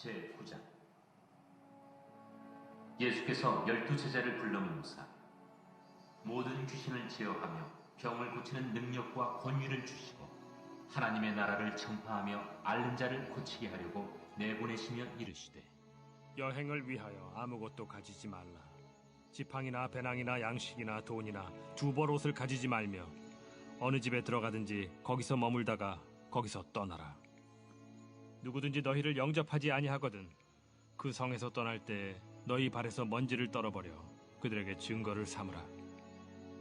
제9장. 예수께서 12제자를 불러 모으사 모든 귀신을 제어하며 병을 고치는 능력과 권위를 주시고 하나님의 나라를 전파하며 앓는 자를 고치게 하려고 내보내시며 이르시되, 여행을 위하여 아무것도 가지지 말라. 지팡이나 배낭이나 양식이나 돈이나 두벌 옷을 가지지 말며 어느 집에 들어가든지 거기서 머물다가 거기서 떠나라. 누구든지 너희를 영접하지 아니하거든 그 성에서 떠날 때 너희 발에서 먼지를 떨어버려 그들에게 증거를 삼으라.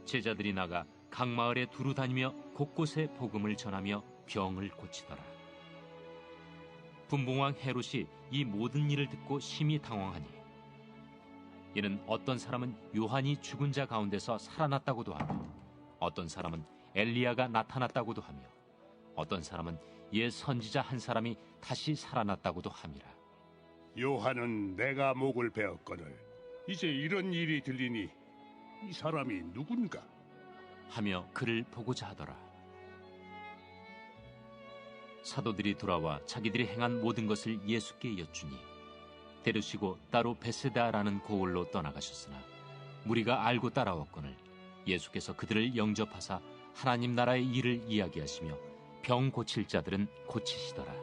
제자들이 나가 각 마을에 두루 다니며 곳곳에 복음을 전하며 병을 고치더라. 분봉왕 헤롯이 이 모든 일을 듣고 심히 당황하니 이는 어떤 사람은 요한이 죽은 자 가운데서 살아났다고도 하며 어떤 사람은 엘리야가 나타났다고도 하며 어떤 사람은 옛 선지자 한 사람이 다시 살아났다고도 함이라. 요한은 내가 목을 베었거늘 이제 이런 일이 들리니 이 사람이 누군가 하며 그를 보고자 하더라. 사도들이 돌아와 자기들이 행한 모든 것을 예수께 여쭈니 데려시고 따로 베세다라는 고을로 떠나가셨으나 무리가 알고 따라왔거늘 예수께서 그들을 영접하사 하나님 나라의 일을 이야기하시며 병 고칠 자들은 고치시더라.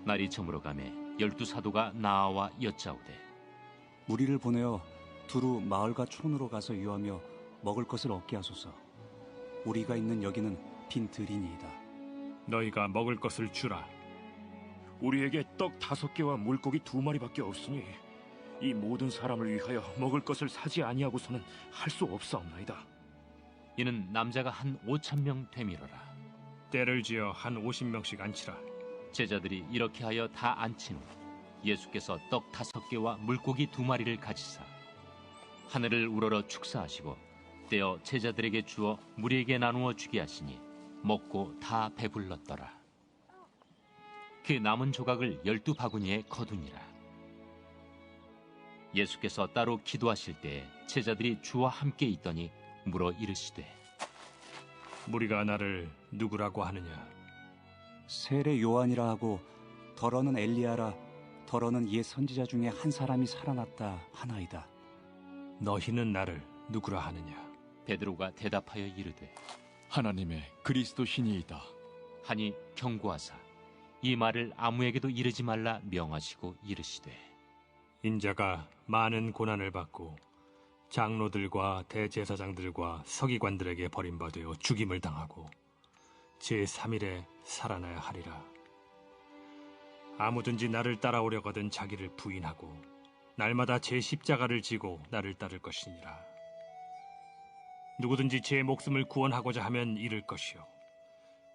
날이 저물어 가매 12사도가 나아와 여짜오되, 우리를 보내어 두루 마을과 촌으로 가서 유하며 먹을 것을 얻게 하소서. 우리가 있는 여기는 빈 들이니이다. 너희가 먹을 것을 주라. 우리에게 떡 5개와 물고기 2마리밖에 없으니 이 모든 사람을 위하여 먹을 것을 사지 아니하고서는 할 수 없사옵나이다. 이는 남자가 한 5,000명 되밀어라. 때를 지어 한 50명씩 앉히라. 제자들이 이렇게 하여 다 앉힌 후 예수께서 떡 5개와 물고기 2마리를 가지사 하늘을 우러러 축사하시고 떼어 제자들에게 주어 무리에게 나누어 주게 하시니 먹고 다 배불렀더라. 그 남은 조각을 12바구니에 거두니라. 예수께서 따로 기도하실 때 제자들이 주와 함께 있더니 물어 이르시되, 무리가 나를 누구라고 하느냐? 세례 요한이라 하고 더러는 엘리야라 더러는 옛 선지자 중에 한 사람이 살아났다 하나이다. 너희는 나를 누구라 하느냐? 베드로가 대답하여 이르되, 하나님의 그리스도시니이다 하니 경고하사 이 말을 아무에게도 이르지 말라 명하시고 이르시되, 인자가 많은 고난을 받고 장로들과 대제사장들과 서기관들에게 버림받아 죽임을 당하고 제3일에 살아나야 하리라. 아무든지 나를 따라오려거든 자기를 부인하고 날마다 제 십자가를 지고 나를 따를 것이니라. 누구든지 제 목숨을 구원하고자 하면 잃을 것이요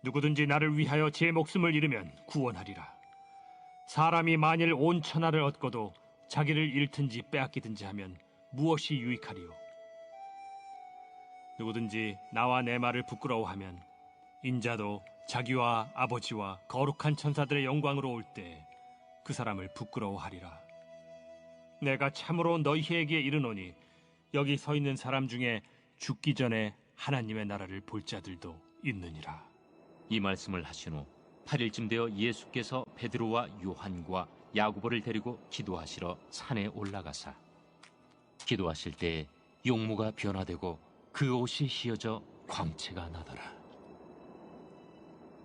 누구든지 나를 위하여 제 목숨을 잃으면 구원하리라. 사람이 만일 온 천하를 얻고도 자기를 잃든지 빼앗기든지 하면 무엇이 유익하리요? 누구든지 나와 내 말을 부끄러워하면 인자도 자기와 아버지와 거룩한 천사들의 영광으로 올 때 그 사람을 부끄러워하리라. 내가 참으로 너희에게 이르노니 여기 서 있는 사람 중에 죽기 전에 하나님의 나라를 볼 자들도 있느니라. 이 말씀을 하신 후 8일쯤 되어 예수께서 베드로와 요한과 야고보를 데리고 기도하시러 산에 올라가사 기도하실 때에 용모가 변화되고 그 옷이 휘어져 광채가 나더라.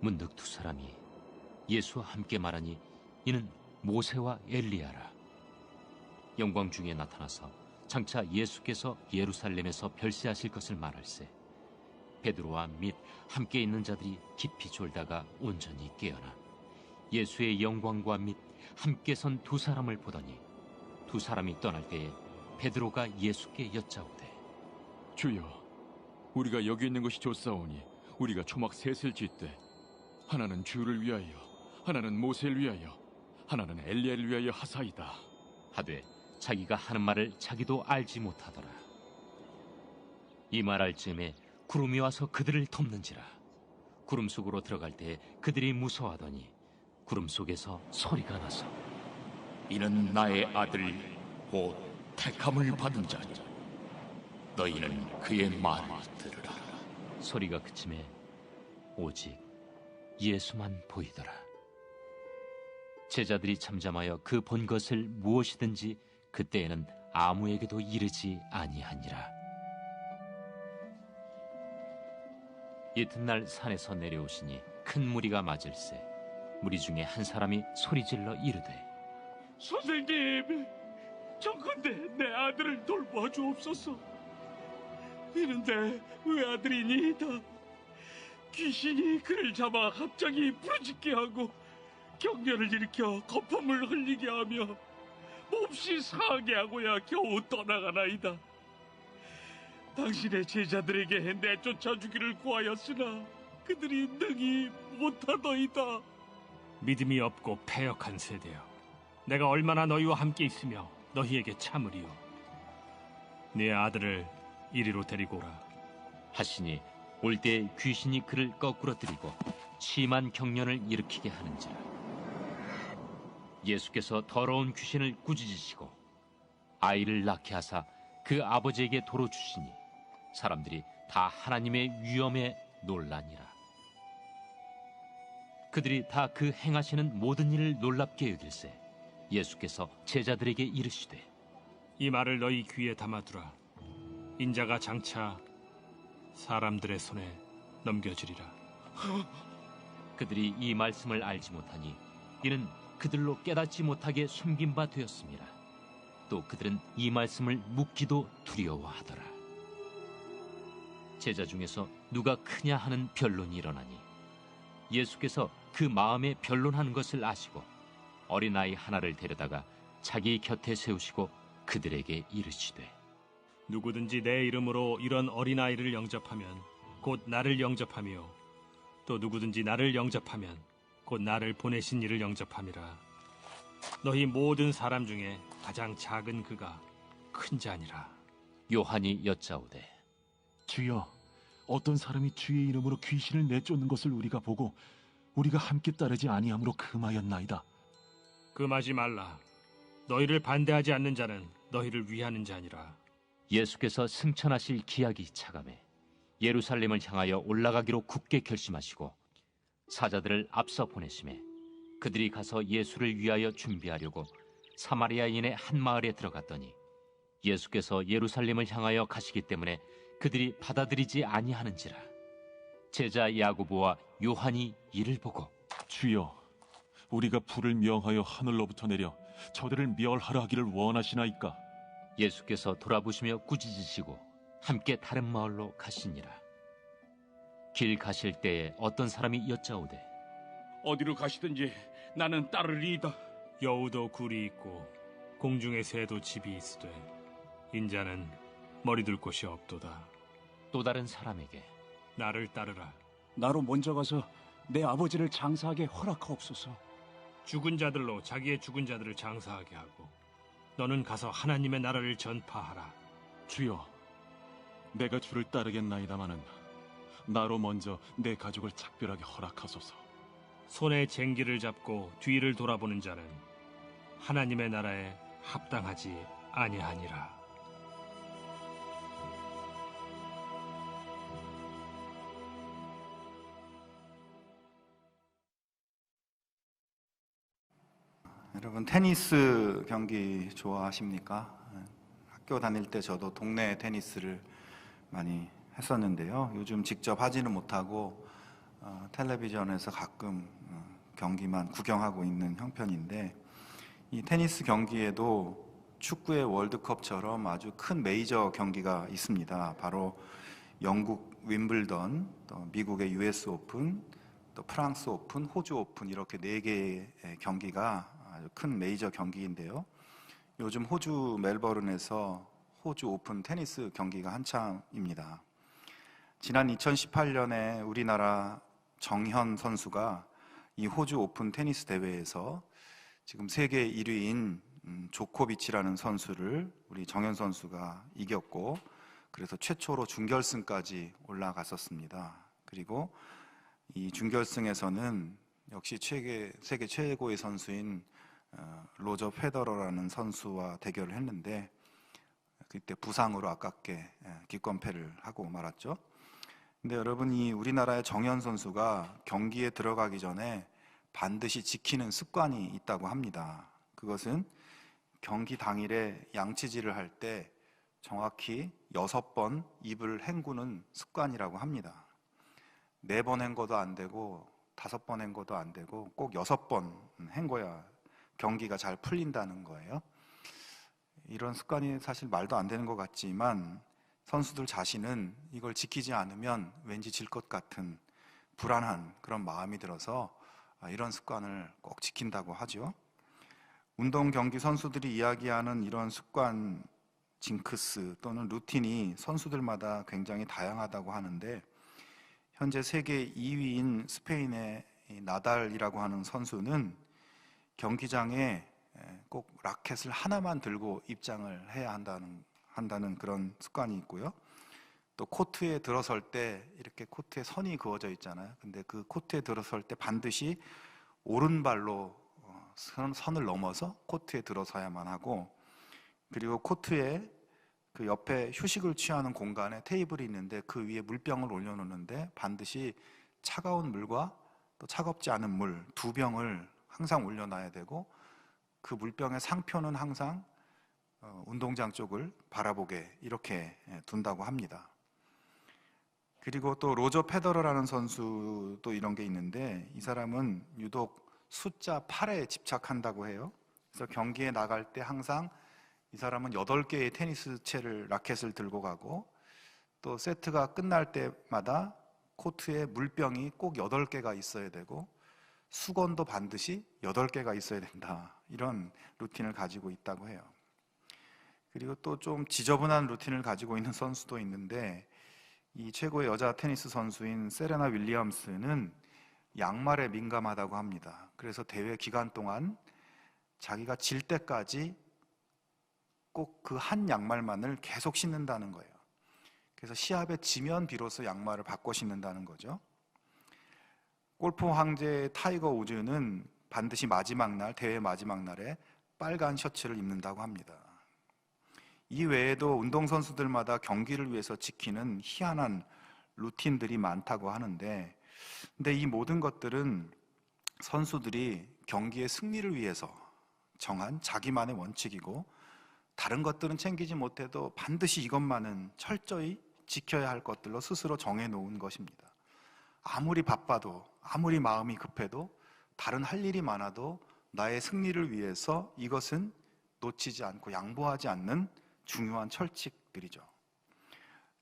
문득 두 사람이 예수와 함께 말하니 이는 모세와 엘리야라. 영광 중에 나타나서 장차 예수께서 예루살렘에서 별세하실 것을 말할세 베드로와 및 함께 있는 자들이 깊이 졸다가 온전히 깨어나 예수의 영광과 및 함께 선 두 사람을 보더니 두 사람이 떠날 때에 베드로가 예수께 여짜오되, 주여, 우리가 여기 있는 것이 좋사오니 우리가 초막 셋을 짓되 하나는 주를 위하여 하나는 모세를 위하여 하나는 엘리야를 위하여 하사이다 하되 자기가 하는 말을 자기도 알지 못하더라. 이 말할 즈음에 구름이 와서 그들을 덮는지라. 구름 속으로 들어갈 때에 그들이 무서워하더니 구름 속에서 소리가 나서, 이는 나의 아들 곧 택함을 받은 자니 너희는 그의 말을 들으라. 소리가 그침에 오직 예수만 보이더라. 제자들이 잠잠하여 그 본 것을 무엇이든지 그때에는 아무에게도 이르지 아니하니라. 이튿날 산에서 내려오시니 큰 무리가 맞을세. 무리 중에 한 사람이 소리질러 이르되, 선생님, 정컨대 내 아들을 돌보아 주옵소서. 이런데 외아들이니이다. 귀신이 그를 잡아 갑자기 부르짖게 하고 경련을 일으켜 거품을 흘리게 하며 몹시 상하게 하고야 겨우 떠나가나이다. 당신의 제자들에게 내쫓아 주기를 구하였으나 그들이 능히 못하더이다. 믿음이 없고 패역한 세대여, 내가 얼마나 너희와 함께 있으며 너희에게 참으리요. 네 아들을 이리로 데리고 오라 하시니 올 때 귀신이 그를 거꾸로 들이고 심한 경련을 일으키게 하는지라. 예수께서 더러운 귀신을 꾸짖으시고 아이를 낳게 하사 그 아버지에게 도로 주시니 사람들이 다 하나님의 위엄에 놀라니라. 그들이 다 그 행하시는 모든 일을 놀랍게 여길세. 예수께서 제자들에게 이르시되, 이 말을 너희 귀에 담아두라. 인자가 장차 사람들의 손에 넘겨지리라. 그들이 이 말씀을 알지 못하니 이는 그들로 깨닫지 못하게 숨긴 바 되었습니다. 또 그들은 이 말씀을 묻기도 두려워하더라. 제자 중에서 누가 크냐 하는 변론이 일어나니 예수께서 그 마음에 변론하는 것을 아시고 어린아이 하나를 데려다가 자기 곁에 세우시고 그들에게 이르시되, 누구든지 내 이름으로 이런 어린아이를 영접하면 곧 나를 영접하며 또 누구든지 나를 영접하면 곧 나를 보내신 이를 영접함이라. 너희 모든 사람 중에 가장 작은 그가 큰 자니라. 요한이 여짜오되, 주여, 어떤 사람이 주의 이름으로 귀신을 내쫓는 것을 우리가 보고 우리가 함께 따르지 아니함으로 금하였나이다. 금하지 말라. 너희를 반대하지 않는 자는 너희를 위하는 자니라. 예수께서 승천하실 기약이 차감해 예루살렘을 향하여 올라가기로 굳게 결심하시고 사자들을 앞서 보내심에 그들이 가서 예수를 위하여 준비하려고 사마리아인의 한 마을에 들어갔더니 예수께서 예루살렘을 향하여 가시기 때문에 그들이 받아들이지 아니하는지라. 제자 야고보와 요한이 이를 보고, 주여, 우리가 불을 명하여 하늘로부터 내려 저들을 멸하라 하기를 원하시나이까? 예수께서 돌아보시며 꾸짖으시고 함께 다른 마을로 가시니라. 길 가실 때에 어떤 사람이 여짜오되, 어디로 가시든지 나는 따르리이다. 여우도 굴이 있고 공중의 새도 집이 있으되 인자는 머리둘 곳이 없도다. 또 다른 사람에게, 나를 따르라. 나로 먼저 가서 내 아버지를 장사하게 허락하옵소서. 죽은 자들로 자기의 죽은 자들을 장사하게 하고 너는 가서 하나님의 나라를 전파하라. 주여, 내가 주를 따르겠나이다마는 나로 먼저 내 가족을 작별하게 허락하소서. 손에 쟁기를 잡고 뒤를 돌아보는 자는 하나님의 나라에 합당하지 아니하니라. 여러분, 테니스 경기 좋아하십니까? 학교 다닐 때 저도 동네 테니스를 많이 했었는데요. 요즘 직접 하지는 못하고 텔레비전에서 가끔 경기만 구경하고 있는 형편인데, 이 테니스 경기에도 축구의 월드컵처럼 아주 큰 메이저 경기가 있습니다. 바로 영국 윈블던, 또 미국의 US 오픈, 또 프랑스 오픈, 호주 오픈, 이렇게 4개의 경기가 아주 큰 메이저 경기인데요. 요즘 호주 멜버른에서 호주 오픈 테니스 경기가 한창입니다. 지난 2018년에 우리나라 정현 선수가 이 호주 오픈 테니스 대회에서 지금 세계 1위인 조코비치라는 선수를 우리 정현 선수가 이겼고, 그래서 최초로 준결승까지 올라갔었습니다. 그리고 이 준결승에서는 역시 세계 최고의 선수인 로저 페더러라는 선수와 대결을 했는데 그때 부상으로 아깝게 기권패를 하고 말았죠. 근데 여러분, 이 우리나라의 정현 선수가 경기에 들어가기 전에 반드시 지키는 습관이 있다고 합니다. 그것은 경기 당일에 양치질을 할 때 정확히 6번 입을 헹구는 습관이라고 합니다. 4번 헹궈도 안 되고 5번 헹궈도 안 되고 꼭 6번 헹궈야 경기가 잘 풀린다는 거예요. 이런 습관이 사실 말도 안 되는 것 같지만 선수들 자신은 이걸 지키지 않으면 왠지 질 것 같은 불안한 그런 마음이 들어서 이런 습관을 꼭 지킨다고 하죠. 운동 경기 선수들이 이야기하는 이런 습관, 징크스 또는 루틴이 선수들마다 굉장히 다양하다고 하는데 현재 세계 2위인 스페인의 나달이라고 하는 선수는 경기장에 꼭 라켓을 하나만 들고 입장을 해야 한다는 그런 습관이 있고요. 또 코트에 들어설 때 이렇게 코트에 선이 그어져 있잖아요. 근데 그 코트에 들어설 때 반드시 오른발로 선을 넘어서 코트에 들어서야만 하고, 그리고 코트에 그 옆에 휴식을 취하는 공간에 테이블이 있는데 그 위에 물병을 올려놓는데 반드시 차가운 물과 또 차갑지 않은 물 2병을 항상 올려놔야 되고, 그 물병의 상표는 항상 운동장 쪽을 바라보게 이렇게 둔다고 합니다. 그리고 또 로저 페더러라는 선수도 이런 게 있는데 이 사람은 유독 숫자 8에 집착한다고 해요. 그래서 경기에 나갈 때 항상 이 사람은 8개의 테니스 채를 라켓을 들고 가고, 또 세트가 끝날 때마다 코트에 물병이 꼭 8개가 있어야 되고 수건도 반드시 8개가 있어야 된다. 이런 루틴을 가지고 있다고 해요. 그리고 또 좀 지저분한 루틴을 가지고 있는 선수도 있는데 이 최고의 여자 테니스 선수인 세레나 윌리엄스는 양말에 민감하다고 합니다. 그래서 대회 기간 동안 자기가 질 때까지 꼭 그 한 양말만을 계속 신는다는 거예요. 그래서 시합에 지면 비로소 양말을 바꿔 신는다는 거죠. 골프 황제 타이거 우즈는 반드시 마지막 날, 대회 마지막 날에 빨간 셔츠를 입는다고 합니다. 이 외에도 운동선수들마다 경기를 위해서 지키는 희한한 루틴들이 많다고 하는데, 근데 이 모든 것들은 선수들이 경기의 승리를 위해서 정한 자기만의 원칙이고, 다른 것들은 챙기지 못해도 반드시 이것만은 철저히 지켜야 할 것들로 스스로 정해놓은 것입니다. 아무리 바빠도, 아무리 마음이 급해도, 다른 할 일이 많아도 나의 승리를 위해서 이것은 놓치지 않고 양보하지 않는 중요한 철칙들이죠.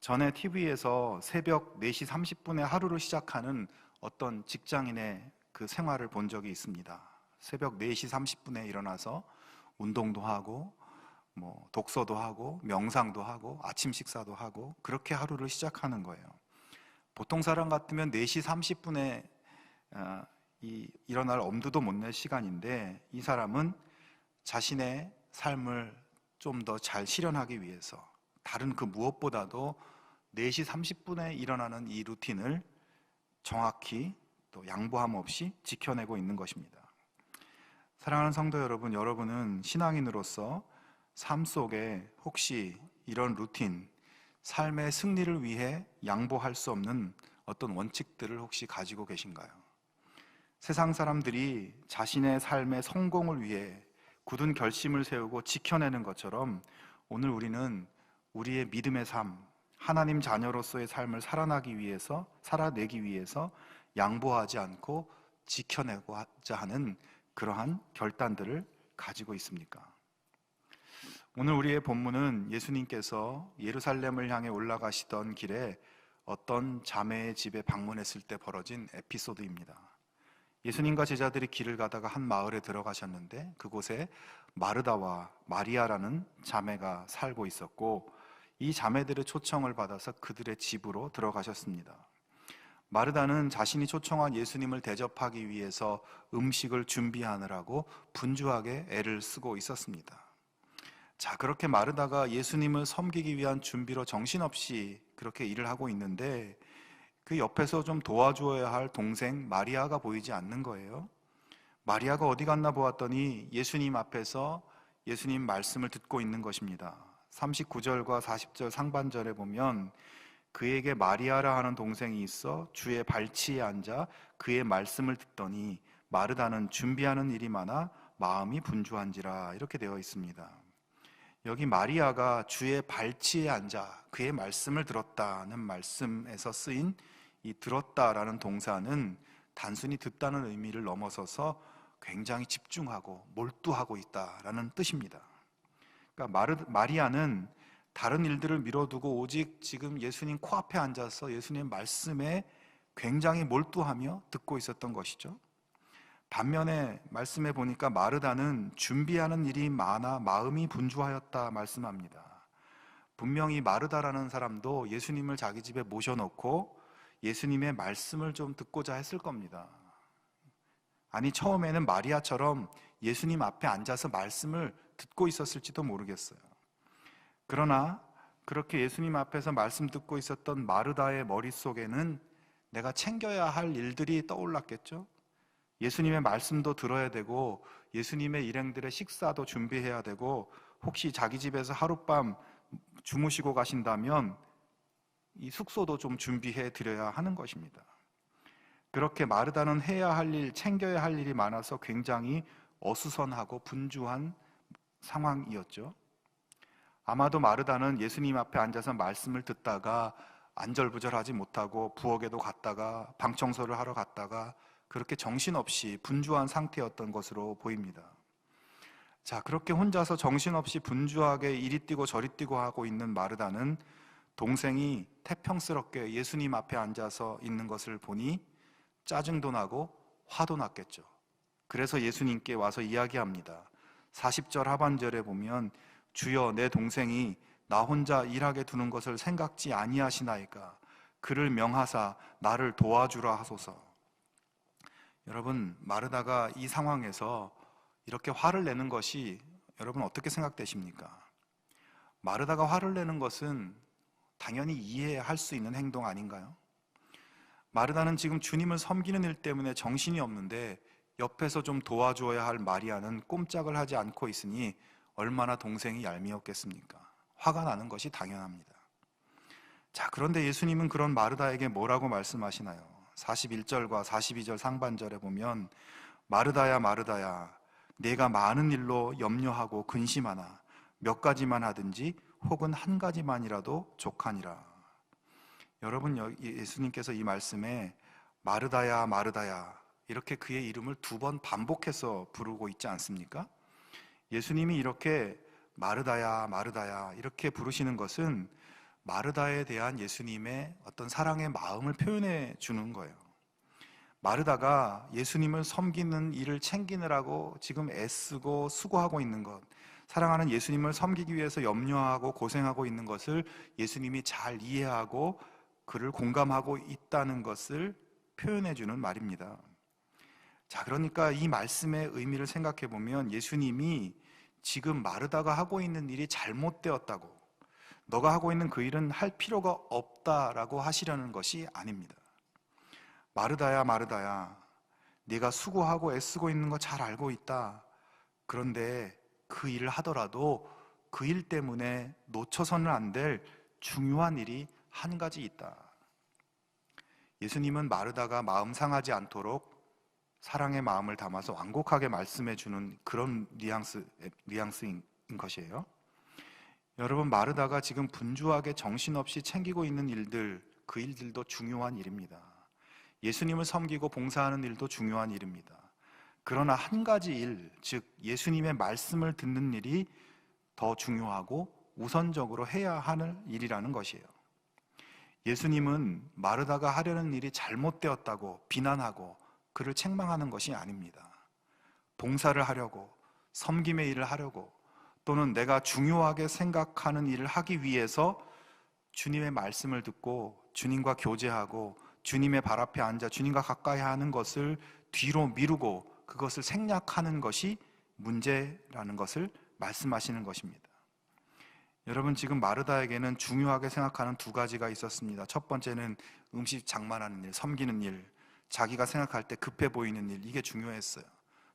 전에 TV에서 새벽 4시 30분에 하루를 시작하는 어떤 직장인의 그 생활을 본 적이 있습니다. 새벽 4시 30분에 일어나서 운동도 하고 독서도 하고 명상도 하고 아침 식사도 하고 그렇게 하루를 시작하는 거예요. 보통 사람 같으면 4시 30분에 일어날 엄두도 못 낼 시간인데 이 사람은 자신의 삶을 좀 더 잘 실현하기 위해서 다른 그 무엇보다도 4시 30분에 일어나는 이 루틴을 정확히 또 양보함 없이 지켜내고 있는 것입니다. 사랑하는 성도 여러분, 여러분은 신앙인으로서 삶 속에 혹시 이런 루틴, 삶의 승리를 위해 양보할 수 없는 어떤 원칙들을 혹시 가지고 계신가요? 세상 사람들이 자신의 삶의 성공을 위해 굳은 결심을 세우고 지켜내는 것처럼 오늘 우리는 우리의 믿음의 삶, 하나님 자녀로서의 삶을 살아내기 위해서 양보하지 않고 지켜내고자 하는 그러한 결단들을 가지고 있습니까? 오늘 우리의 본문은 예수님께서 예루살렘을 향해 올라가시던 길에 어떤 자매의 집에 방문했을 때 벌어진 에피소드입니다. 예수님과 제자들이 길을 가다가 한 마을에 들어가셨는데 그곳에 마르다와 마리아라는 자매가 살고 있었고 이 자매들의 초청을 받아서 그들의 집으로 들어가셨습니다. 마르다는 자신이 초청한 예수님을 대접하기 위해서 음식을 준비하느라고 분주하게 애를 쓰고 있었습니다. 자, 그렇게 마르다가 예수님을 섬기기 위한 준비로 정신없이 그렇게 일을 하고 있는데 그 옆에서 좀 도와주어야 할 동생 마리아가 보이지 않는 거예요. 마리아가 어디 갔나 보았더니 예수님 앞에서 예수님 말씀을 듣고 있는 것입니다. 39절과 40절 상반절에 보면 그에게 마리아라 하는 동생이 있어 주의 발치에 앉아 그의 말씀을 듣더니 마르다는 준비하는 일이 많아 마음이 분주한지라 이렇게 되어 있습니다. 여기 마리아가 주의 발치에 앉아 그의 말씀을 들었다는 말씀에서 쓰인 이 들었다라는 동사는 단순히 듣다는 의미를 넘어서서 굉장히 집중하고 몰두하고 있다라는 뜻입니다. 그러니까 마리아는 다른 일들을 미뤄두고 오직 지금 예수님 코앞에 앉아서 예수님 말씀에 굉장히 몰두하며 듣고 있었던 것이죠. 반면에 말씀해 보니까 마르다는 준비하는 일이 많아 마음이 분주하였다 말씀합니다. 분명히 마르다라는 사람도 예수님을 자기 집에 모셔놓고 예수님의 말씀을 좀 듣고자 했을 겁니다. 아니, 처음에는 마리아처럼 예수님 앞에 앉아서 말씀을 듣고 있었을지도 모르겠어요. 그러나 그렇게 예수님 앞에서 말씀 듣고 있었던 마르다의 머릿속에는 내가 챙겨야 할 일들이 떠올랐겠죠. 예수님의 말씀도 들어야 되고 예수님의 일행들의 식사도 준비해야 되고 혹시 자기 집에서 하룻밤 주무시고 가신다면 이 숙소도 좀 준비해 드려야 하는 것입니다. 그렇게 마르다는 해야 할 일, 챙겨야 할 일이 많아서 굉장히 어수선하고 분주한 상황이었죠. 아마도 마르다는 예수님 앞에 앉아서 말씀을 듣다가 안절부절하지 못하고 부엌에도 갔다가 방 청소를 하러 갔다가 그렇게 정신없이 분주한 상태였던 것으로 보입니다. 자, 그렇게 혼자서 정신없이 분주하게 이리 뛰고 저리 뛰고 하고 있는 마르다는 동생이 태평스럽게 예수님 앞에 앉아서 있는 것을 보니 짜증도 나고 화도 났겠죠. 그래서 예수님께 와서 이야기합니다. 40절 하반절에 보면 주여, 내 동생이 나 혼자 일하게 두는 것을 생각지 아니하시나이까 그를 명하사 나를 도와주라 하소서. 여러분, 마르다가 이 상황에서 이렇게 화를 내는 것이 여러분 어떻게 생각되십니까? 마르다가 화를 내는 것은 당연히 이해할 수 있는 행동 아닌가요? 마르다는 지금 주님을 섬기는 일 때문에 정신이 없는데 옆에서 좀 도와줘야 할 마리아는 꼼짝을 하지 않고 있으니 얼마나 동생이 얄미웠겠습니까? 화가 나는 것이 당연합니다. 자, 그런데 예수님은 그런 마르다에게 뭐라고 말씀하시나요? 41절과 42절 상반절에 보면 마르다야 마르다야 내가 많은 일로 염려하고 근심하나 몇 가지만 하든지 혹은 한 가지만이라도 족하니라. 여러분, 예수님께서 이 말씀에 마르다야 마르다야 이렇게 그의 이름을 2번 반복해서 부르고 있지 않습니까? 예수님이 이렇게 마르다야 마르다야 이렇게 부르시는 것은 마르다에 대한 예수님의 어떤 사랑의 마음을 표현해 주는 거예요. 마르다가 예수님을 섬기는 일을 챙기느라고 지금 애쓰고 수고하고 있는 것, 사랑하는 예수님을 섬기기 위해서 염려하고 고생하고 있는 것을 예수님이 잘 이해하고 그를 공감하고 있다는 것을 표현해 주는 말입니다. 자, 그러니까 이 말씀의 의미를 생각해 보면 예수님이 지금 마르다가 하고 있는 일이 잘못되었다고, 너가 하고 있는 그 일은 할 필요가 없다라고 하시려는 것이 아닙니다. 마르다야 마르다야 네가 수고하고 애쓰고 있는 거 잘 알고 있다. 그런데 그 일을 하더라도 그 일 때문에 놓쳐서는 안 될 중요한 일이 한 가지 있다. 예수님은 마르다가 마음 상하지 않도록 사랑의 마음을 담아서 완곡하게 말씀해 주는 그런 뉘앙스인 것이에요. 여러분, 마르다가 지금 분주하게 정신없이 챙기고 있는 일들, 그 일들도 중요한 일입니다. 예수님을 섬기고 봉사하는 일도 중요한 일입니다. 그러나 한 가지 일, 즉 예수님의 말씀을 듣는 일이 더 중요하고 우선적으로 해야 하는 일이라는 것이에요. 예수님은 마르다가 하려는 일이 잘못되었다고 비난하고 그를 책망하는 것이 아닙니다. 봉사를 하려고, 섬김의 일을 하려고, 또는 내가 중요하게 생각하는 일을 하기 위해서 주님의 말씀을 듣고 주님과 교제하고 주님의 발 앞에 앉아 주님과 가까이 하는 것을 뒤로 미루고 그것을 생략하는 것이 문제라는 것을 말씀하시는 것입니다. 여러분, 지금 마르다에게는 중요하게 생각하는 2가지가 있었습니다. 첫 번째는 음식 장만하는 일, 섬기는 일, 자기가 생각할 때 급해 보이는 일, 이게 중요했어요.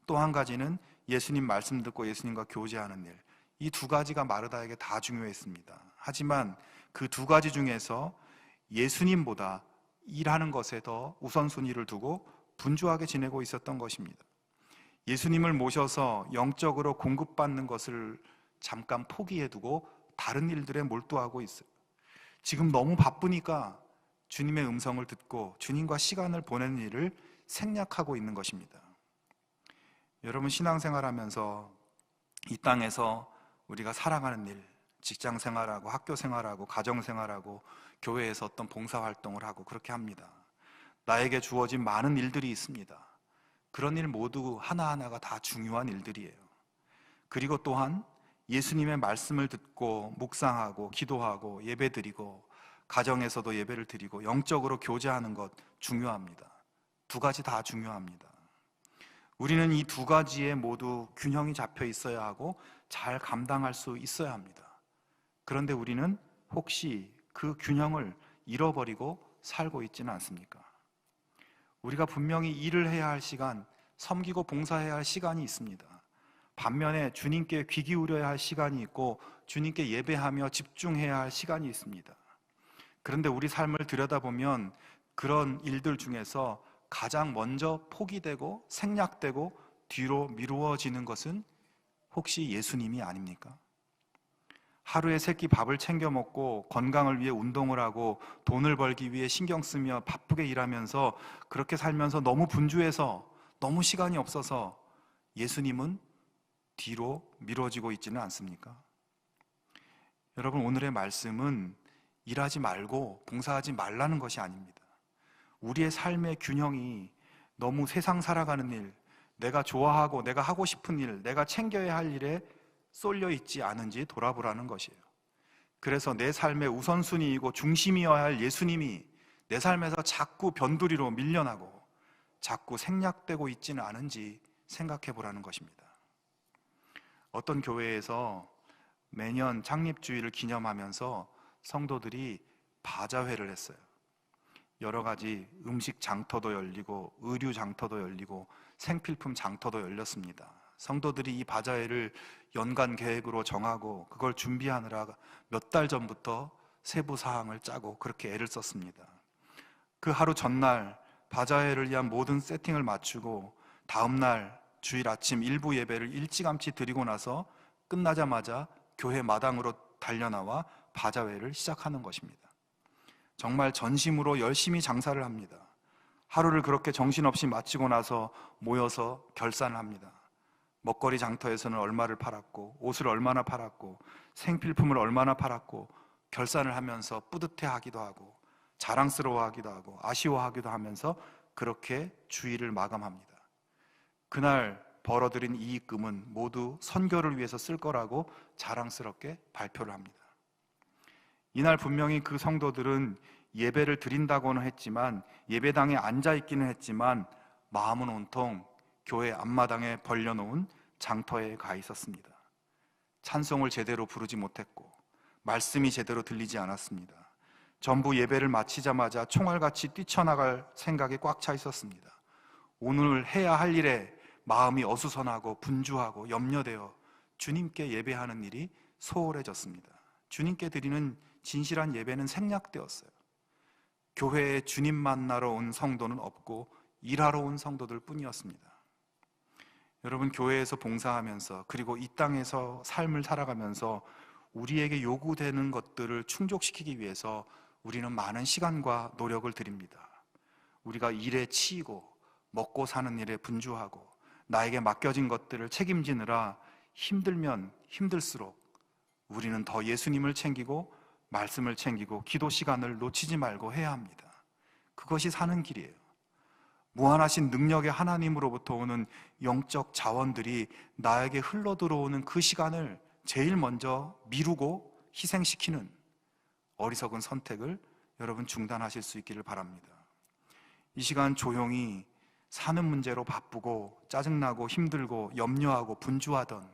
또 한 가지는 예수님 말씀 듣고 예수님과 교제하는 일, 이 2가지가 마르다에게 다 중요했습니다. 하지만 그 2가지 중에서 예수님보다 일하는 것에 더 우선순위를 두고 분주하게 지내고 있었던 것입니다. 예수님을 모셔서 영적으로 공급받는 것을 잠깐 포기해두고 다른 일들에 몰두하고 있어요. 지금 너무 바쁘니까 주님의 음성을 듣고 주님과 시간을 보내는 일을 생략하고 있는 것입니다. 여러분, 신앙생활하면서 이 땅에서 우리가 살아가는 일, 직장 생활하고 학교 생활하고 가정 생활하고 교회에서 어떤 봉사 활동을 하고 그렇게 합니다. 나에게 주어진 많은 일들이 있습니다. 그런 일 모두 하나하나가 다 중요한 일들이에요. 그리고 또한 예수님의 말씀을 듣고 묵상하고 기도하고 예배드리고 가정에서도 예배를 드리고 영적으로 교제하는 것 중요합니다. 두 가지 다 중요합니다. 우리는 이 두 가지에 모두 균형이 잡혀 있어야 하고 잘 감당할 수 있어야 합니다. 그런데 우리는 혹시 그 균형을 잃어버리고 살고 있지는 않습니까? 우리가 분명히 일을 해야 할 시간, 섬기고 봉사해야 할 시간이 있습니다. 반면에 주님께 귀 기울여야 할 시간이 있고 주님께 예배하며 집중해야 할 시간이 있습니다. 그런데 우리 삶을 들여다보면 그런 일들 중에서 가장 먼저 포기되고 생략되고 뒤로 미루어지는 것은 혹시 예수님이 아닙니까? 하루에 세 끼 밥을 챙겨 먹고 건강을 위해 운동을 하고 돈을 벌기 위해 신경 쓰며 바쁘게 일하면서 그렇게 살면서 너무 분주해서 너무 시간이 없어서 예수님은 뒤로 미뤄지고 있지는 않습니까? 여러분, 오늘의 말씀은 일하지 말고 봉사하지 말라는 것이 아닙니다. 우리의 삶의 균형이 너무 세상 살아가는 일, 내가 좋아하고 내가 하고 싶은 일, 내가 챙겨야 할 일에 쏠려 있지 않은지 돌아보라는 것이에요. 그래서 내 삶의 우선순위이고 중심이어야 할 예수님이 내 삶에서 자꾸 변두리로 밀려나고 자꾸 생략되고 있지는 않은지 생각해 보라는 것입니다. 어떤 교회에서 매년 창립주일을 기념하면서 성도들이 바자회를 했어요. 여러 가지 음식 장터도 열리고 의류 장터도 열리고 생필품 장터도 열렸습니다. 성도들이 이 바자회를 연간 계획으로 정하고 그걸 준비하느라 몇 달 전부터 세부 사항을 짜고 그렇게 애를 썼습니다. 그 하루 전날 바자회를 위한 모든 세팅을 마치고 다음날 주일 아침 일부 예배를 일찌감치 드리고 나서 끝나자마자 교회 마당으로 달려나와 바자회를 시작하는 것입니다. 정말 전심으로 열심히 장사를 합니다. 하루를 그렇게 정신없이 마치고 나서 모여서 결산을 합니다. 먹거리 장터에서는 얼마를 팔았고 옷을 얼마나 팔았고 생필품을 얼마나 팔았고 결산을 하면서 뿌듯해하기도 하고 자랑스러워하기도 하고 아쉬워하기도 하면서 그렇게 주일을 마감합니다. 그날 벌어들인 이익금은 모두 선교를 위해서 쓸 거라고 자랑스럽게 발표를 합니다. 이날 분명히 그 성도들은 예배를 드린다고는 했지만 예배당에 앉아있기는 했지만 마음은 온통 교회 앞마당에 벌려놓은 장터에 가 있었습니다. 찬송을 제대로 부르지 못했고 말씀이 제대로 들리지 않았습니다. 전부 예배를 마치자마자 총알같이 뛰쳐나갈 생각에 꽉 차 있었습니다. 오늘 해야 할 일에 마음이 어수선하고 분주하고 염려되어 주님께 예배하는 일이 소홀해졌습니다. 주님께 드리는 진실한 예배는 생략되었어요. 교회에 주님 만나러 온 성도는 없고 일하러 온 성도들 뿐이었습니다. 여러분, 교회에서 봉사하면서 그리고 이 땅에서 삶을 살아가면서 우리에게 요구되는 것들을 충족시키기 위해서 우리는 많은 시간과 노력을 드립니다. 우리가 일에 치이고 먹고 사는 일에 분주하고 나에게 맡겨진 것들을 책임지느라 힘들면 힘들수록 우리는 더 예수님을 챙기고 말씀을 챙기고 기도 시간을 놓치지 말고 해야 합니다. 그것이 사는 길이에요. 무한하신 능력의 하나님으로부터 오는 영적 자원들이 나에게 흘러 들어오는 그 시간을 제일 먼저 미루고 희생시키는 어리석은 선택을 여러분 중단하실 수 있기를 바랍니다. 이 시간 조용히 사는 문제로 바쁘고 짜증나고 힘들고 염려하고 분주하던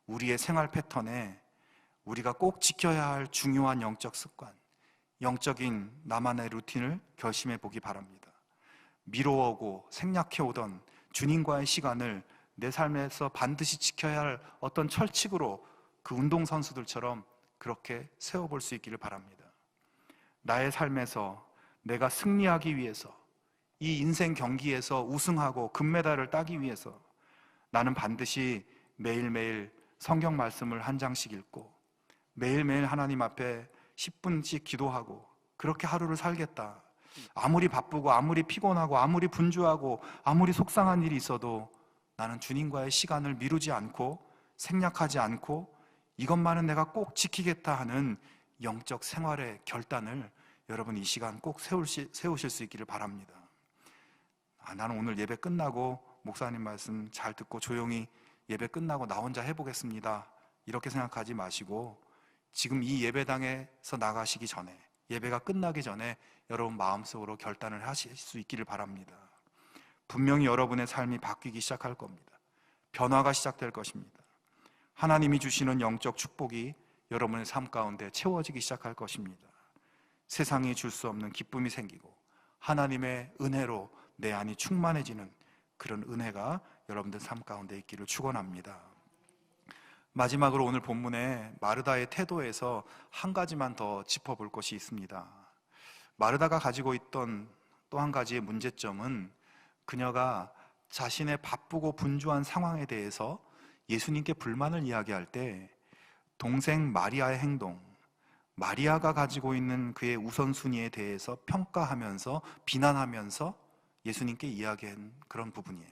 우리의 생활 패턴에 우리가 꼭 지켜야 할 중요한 영적 습관, 영적인 나만의 루틴을 결심해 보기 바랍니다. 미뤄오고 생략해오던 주님과의 시간을 내 삶에서 반드시 지켜야 할 어떤 철칙으로 그 운동선수들처럼 그렇게 세워볼 수 있기를 바랍니다. 나의 삶에서 내가 승리하기 위해서 이 인생 경기에서 우승하고 금메달을 따기 위해서 나는 반드시 매일매일 성경 말씀을 한 장씩 읽고 매일매일 하나님 앞에 10분씩 기도하고 그렇게 하루를 살겠다. 아무리 바쁘고 아무리 피곤하고 아무리 분주하고 아무리 속상한 일이 있어도 나는 주님과의 시간을 미루지 않고 생략하지 않고 이것만은 내가 꼭 지키겠다 하는 영적 생활의 결단을 여러분 이 시간 꼭 세우실 수 있기를 바랍니다. 나는 오늘 예배 끝나고 목사님 말씀 잘 듣고 조용히 예배 끝나고 나 혼자 해보겠습니다. 이렇게 생각하지 마시고 지금 이 예배당에서 나가시기 전에, 예배가 끝나기 전에 여러분 마음속으로 결단을 하실 수 있기를 바랍니다. 분명히 여러분의 삶이 바뀌기 시작할 겁니다. 변화가 시작될 것입니다. 하나님이 주시는 영적 축복이 여러분의 삶 가운데 채워지기 시작할 것입니다. 세상이 줄 수 없는 기쁨이 생기고 하나님의 은혜로 내 안이 충만해지는 그런 은혜가 여러분들 삶 가운데 있기를 축원합니다. 마지막으로 오늘 본문에 마르다의 태도에서 한 가지만 더 짚어볼 것이 있습니다. 마르다가 가지고 있던 또 한 가지의 문제점은 그녀가 자신의 바쁘고 분주한 상황에 대해서 예수님께 불만을 이야기할 때 동생 마리아의 행동, 마리아가 가지고 있는 그의 우선순위에 대해서 평가하면서 비난하면서 예수님께 이야기한 그런 부분이에요.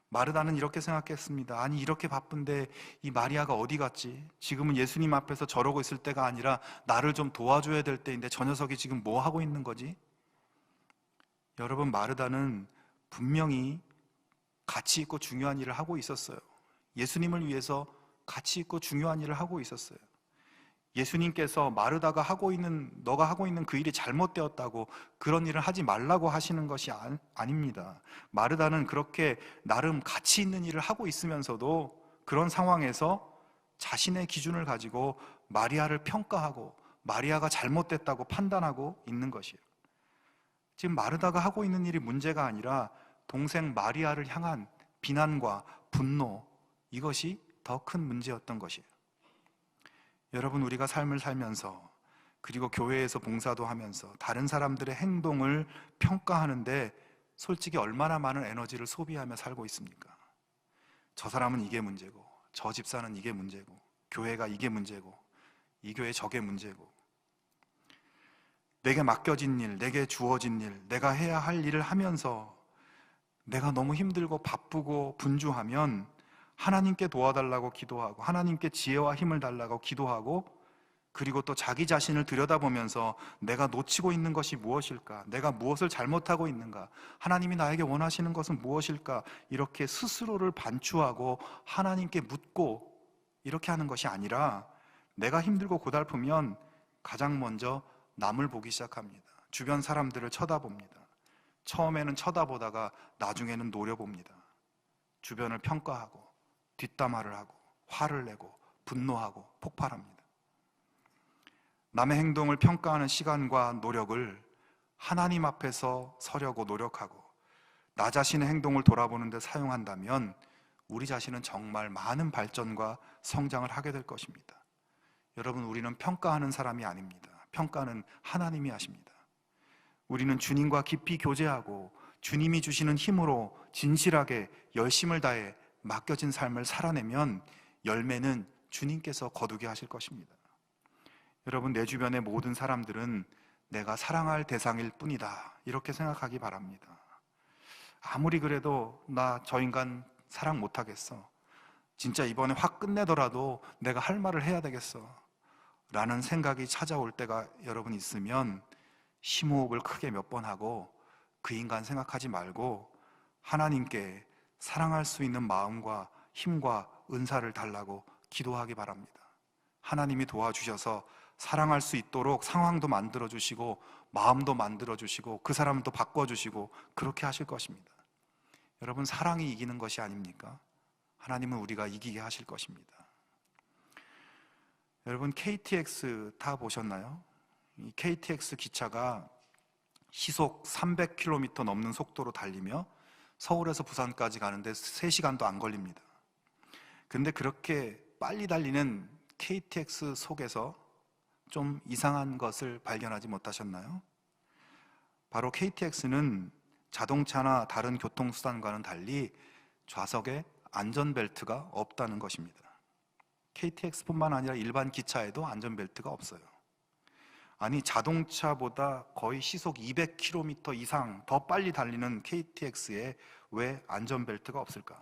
마르다는 이렇게 생각했습니다. 아니 이렇게 바쁜데 이 마리아가 어디 갔지? 지금은 예수님 앞에서 저러고 있을 때가 아니라 나를 좀 도와줘야 될 때인데 저 녀석이 지금 뭐 하고 있는 거지? 여러분, 마르다는 분명히 가치 있고 중요한 일을 하고 있었어요. 예수님을 위해서 가치 있고 중요한 일을 하고 있었어요. 예수님께서 마르다가 너가 하고 있는 그 일이 잘못되었다고 그런 일을 하지 말라고 하시는 것이 아닙니다. 마르다는 그렇게 나름 가치 있는 일을 하고 있으면서도 그런 상황에서 자신의 기준을 가지고 마리아를 평가하고 마리아가 잘못됐다고 판단하고 있는 것이에요. 지금 마르다가 하고 있는 일이 문제가 아니라 동생 마리아를 향한 비난과 분노, 이것이 더 큰 문제였던 것이에요. 여러분, 우리가 삶을 살면서 그리고 교회에서 봉사도 하면서 다른 사람들의 행동을 평가하는데 솔직히 얼마나 많은 에너지를 소비하며 살고 있습니까? 저 사람은 이게 문제고, 저 집사는 이게 문제고, 교회가 이게 문제고, 이 교회 저게 문제고, 내게 맡겨진 일, 내게 주어진 일, 내가 해야 할 일을 하면서 내가 너무 힘들고 바쁘고 분주하면 하나님께 도와달라고 기도하고 하나님께 지혜와 힘을 달라고 기도하고 그리고 또 자기 자신을 들여다보면서 내가 놓치고 있는 것이 무엇일까? 내가 무엇을 잘못하고 있는가? 하나님이 나에게 원하시는 것은 무엇일까? 이렇게 스스로를 반추하고 하나님께 묻고 이렇게 하는 것이 아니라 내가 힘들고 고달프면 가장 먼저 남을 보기 시작합니다. 주변 사람들을 쳐다봅니다. 처음에는 쳐다보다가 나중에는 노려봅니다. 주변을 평가하고 뒷담화를 하고 화를 내고 분노하고 폭발합니다. 남의 행동을 평가하는 시간과 노력을 하나님 앞에서 서려고 노력하고 나 자신의 행동을 돌아보는 데 사용한다면 우리 자신은 정말 많은 발전과 성장을 하게 될 것입니다. 여러분, 우리는 평가하는 사람이 아닙니다. 평가는 하나님이 하십니다. 우리는 주님과 깊이 교제하고 주님이 주시는 힘으로 진실하게 열심을 다해 맡겨진 삶을 살아내면 열매는 주님께서 거두게 하실 것입니다. 여러분, 내 주변의 모든 사람들은 내가 사랑할 대상일 뿐이다, 이렇게 생각하기 바랍니다. 아무리 그래도 나 저 인간 사랑 못하겠어, 진짜 이번에 확 끝내더라도 내가 할 말을 해야 되겠어 라는 생각이 찾아올 때가 여러분 있으면 심호흡을 크게 몇 번 하고 그 인간 생각하지 말고 하나님께 사랑할 수 있는 마음과 힘과 은사를 달라고 기도하기 바랍니다. 하나님이 도와주셔서 사랑할 수 있도록 상황도 만들어주시고 마음도 만들어주시고 그 사람도 바꿔주시고 그렇게 하실 것입니다. 여러분, 사랑이 이기는 것이 아닙니까? 하나님은 우리가 이기게 하실 것입니다. 여러분, KTX 타보셨나요? 이 KTX 기차가 시속 300km 넘는 속도로 달리며 서울에서 부산까지 가는데 3시간도 안 걸립니다. 근데 그렇게 빨리 달리는 KTX 속에서 좀 이상한 것을 발견하지 못하셨나요? 바로 KTX는 자동차나 다른 교통수단과는 달리 좌석에 안전벨트가 없다는 것입니다. KTX뿐만 아니라 일반 기차에도 안전벨트가 없어요. 아니, 자동차보다 거의 시속 200km 이상 더 빨리 달리는 KTX에 왜 안전벨트가 없을까?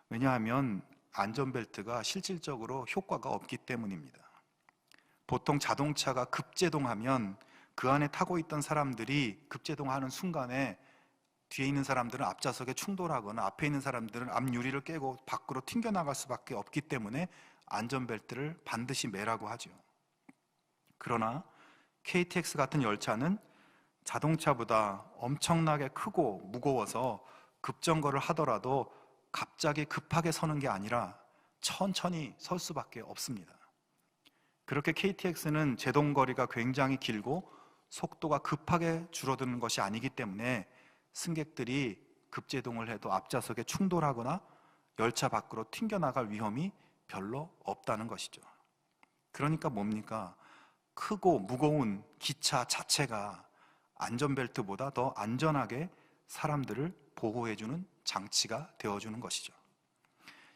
왜냐하면 안전벨트가 실질적으로 효과가 없기 때문입니다. 보통 자동차가 급제동하면 그 안에 타고 있던 사람들이 급제동하는 순간에 뒤에 있는 사람들은 앞좌석에 충돌하거나 앞에 있는 사람들은 앞유리를 깨고 밖으로 튕겨나갈 수밖에 없기 때문에 안전벨트를 반드시 매라고 하죠. 그러나 KTX 같은 열차는 자동차보다 엄청나게 크고 무거워서 급정거를 하더라도 갑자기 급하게 서는 게 아니라 천천히 설 수밖에 없습니다. 그렇게 KTX는 제동거리가 굉장히 길고 속도가 급하게 줄어드는 것이 아니기 때문에 승객들이 급제동을 해도 앞좌석에 충돌하거나 열차 밖으로 튕겨나갈 위험이 별로 없다는 것이죠. 그러니까 뭡니까? 크고 무거운 기차 자체가 안전벨트보다 더 안전하게 사람들을 보호해주는 장치가 되어주는 것이죠.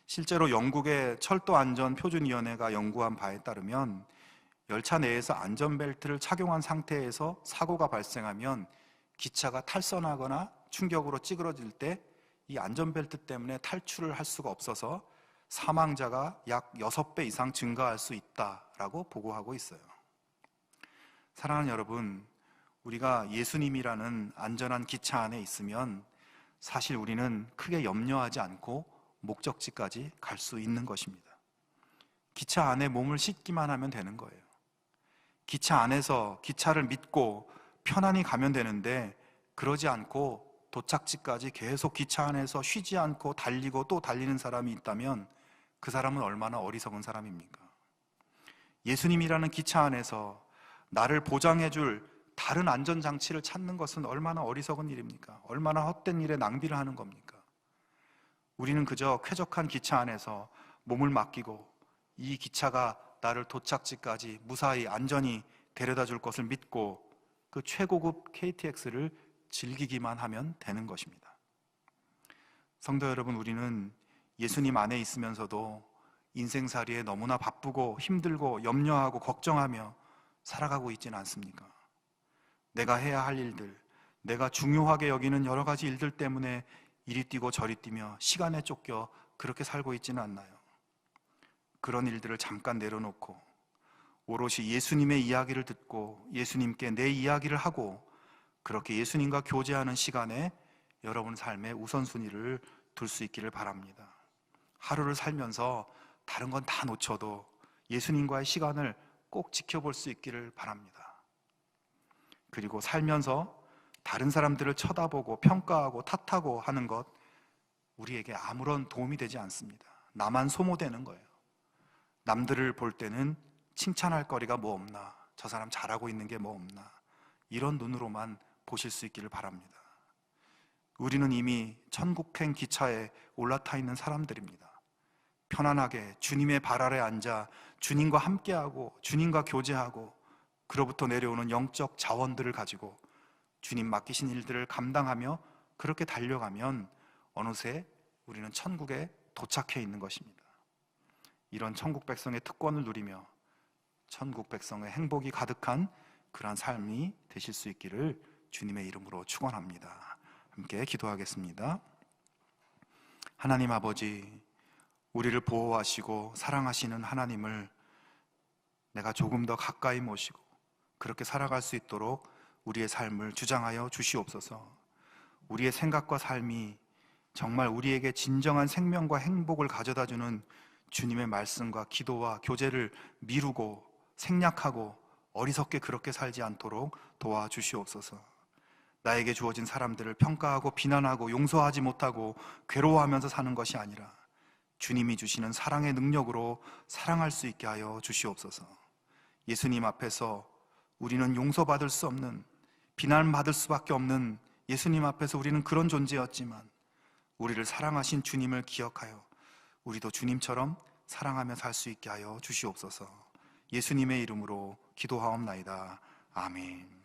실제로 영국의 철도안전표준위원회가 연구한 바에 따르면 열차 내에서 안전벨트를 착용한 상태에서 사고가 발생하면 기차가 탈선하거나 충격으로 찌그러질 때 이 안전벨트 때문에 탈출을 할 수가 없어서 사망자가 약 6배 이상 증가할 수 있다라고 보고하고 있어요. 사랑하는 여러분, 우리가 예수님이라는 안전한 기차 안에 있으면 사실 우리는 크게 염려하지 않고 목적지까지 갈 수 있는 것입니다. 기차 안에 몸을 싣기만 하면 되는 거예요. 기차 안에서 기차를 믿고 편안히 가면 되는데 그러지 않고 도착지까지 계속 기차 안에서 쉬지 않고 달리고 또 달리는 사람이 있다면 그 사람은 얼마나 어리석은 사람입니까? 예수님이라는 기차 안에서 나를 보장해줄 다른 안전장치를 찾는 것은 얼마나 어리석은 일입니까? 얼마나 헛된 일에 낭비를 하는 겁니까? 우리는 그저 쾌적한 기차 안에서 몸을 맡기고 이 기차가 나를 도착지까지 무사히 안전히 데려다 줄 것을 믿고 그 최고급 KTX를 즐기기만 하면 되는 것입니다. 성도 여러분, 우리는 예수님 안에 있으면서도 인생살이에 너무나 바쁘고 힘들고 염려하고 걱정하며 살아가고 있지는 않습니까? 내가 해야 할 일들, 내가 중요하게 여기는 여러 가지 일들 때문에 이리 뛰고 저리 뛰며 시간에 쫓겨 그렇게 살고 있지는 않나요? 그런 일들을 잠깐 내려놓고 오롯이 예수님의 이야기를 듣고 예수님께 내 이야기를 하고 그렇게 예수님과 교제하는 시간에 여러분 삶의 우선순위를 둘 수 있기를 바랍니다. 하루를 살면서 다른 건 다 놓쳐도 예수님과의 시간을 꼭 지켜볼 수 있기를 바랍니다. 그리고 살면서 다른 사람들을 쳐다보고 평가하고 탓하고 하는 것 우리에게 아무런 도움이 되지 않습니다. 나만 소모되는 거예요. 남들을 볼 때는 칭찬할 거리가 뭐 없나, 저 사람 잘하고 있는 게 뭐 없나, 이런 눈으로만 보실 수 있기를 바랍니다. 우리는 이미 천국행 기차에 올라타 있는 사람들입니다. 편안하게 주님의 발 아래 앉아 주님과 함께하고 주님과 교제하고 그로부터 내려오는 영적 자원들을 가지고 주님 맡기신 일들을 감당하며 그렇게 달려가면 어느새 우리는 천국에 도착해 있는 것입니다. 이런 천국 백성의 특권을 누리며 천국 백성의 행복이 가득한 그러한 삶이 되실 수 있기를 주님의 이름으로 축원합니다. 함께 기도하겠습니다. 하나님 아버지, 우리를 보호하시고 사랑하시는 하나님을 내가 조금 더 가까이 모시고 그렇게 살아갈 수 있도록 우리의 삶을 주장하여 주시옵소서. 우리의 생각과 삶이 정말 우리에게 진정한 생명과 행복을 가져다주는 주님의 말씀과 기도와 교제를 미루고 생략하고 어리석게 그렇게 살지 않도록 도와주시옵소서. 나에게 주어진 사람들을 평가하고 비난하고 용서하지 못하고 괴로워하면서 사는 것이 아니라 주님이 주시는 사랑의 능력으로 사랑할 수 있게 하여 주시옵소서. 예수님 앞에서 우리는 용서받을 수 없는, 비난받을 수밖에 없는 예수님 앞에서 우리는 그런 존재였지만 우리를 사랑하신 주님을 기억하여 우리도 주님처럼 사랑하며 살 수 있게 하여 주시옵소서. 예수님의 이름으로 기도하옵나이다. 아멘.